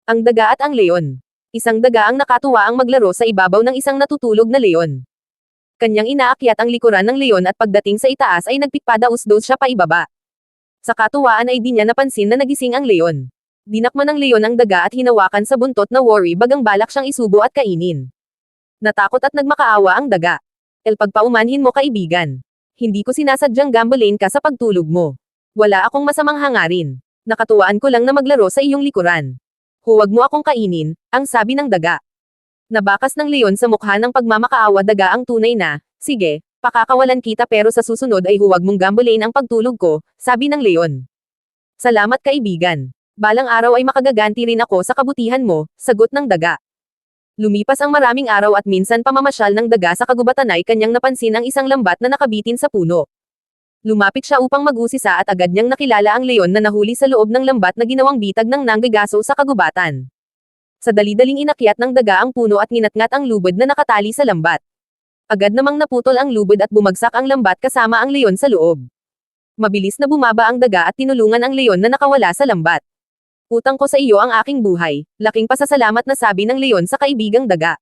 Ang daga at ang leon. Isang daga ang nakatuwa ang maglaro sa ibabaw ng isang natutulog na leon. Kanyang inaakyat ang likuran ng leon at pagdating sa itaas ay nagpikpadaus-dos siya paibaba. Sa katuwaan ay di niya napansin na nagising ang leon. Dinakma ng leon ang daga at hinawakan sa buntot na worry bagang balak siyang isubo at kainin. Natakot at nagmakaawa ang daga. Pagpaumanhin mo kaibigan. Hindi ko sinasadyang gambalain ka sa pagtulog mo. Wala akong masamang hangarin. Nakatuwaan ko lang na maglaro sa iyong likuran. Huwag mo akong kainin, ang sabi ng daga. Nabakas ng leon sa mukha ng pagmamakaawa daga ang tunay na, sige, pakakawalan kita pero sa susunod ay huwag mong gambalain ang pagtulog ko, sabi ng leon. Salamat kaibigan. Balang araw ay makagaganti rin ako sa kabutihan mo, sagot ng daga. Lumipas ang maraming araw at minsan pamamasyal ng daga sa kagubatan ay kanyang napansin ang isang lambat na nakabitin sa puno. Lumapit siya upang mag-usisa at agad niyang nakilala ang leon na nahuli sa loob ng lambat na ginawang bitag ng nanggagaso sa kagubatan. Sa dali-daling inakyat ng daga ang puno at nginatngat ang lubid na nakatali sa lambat. Agad namang naputol ang lubid at bumagsak ang lambat kasama ang leon sa loob. Mabilis na bumaba ang daga at tinulungan ang leon na nakawala sa lambat. Utang ko sa iyo ang aking buhay, laking pasasalamat na sabi ng leon sa kaibigang daga.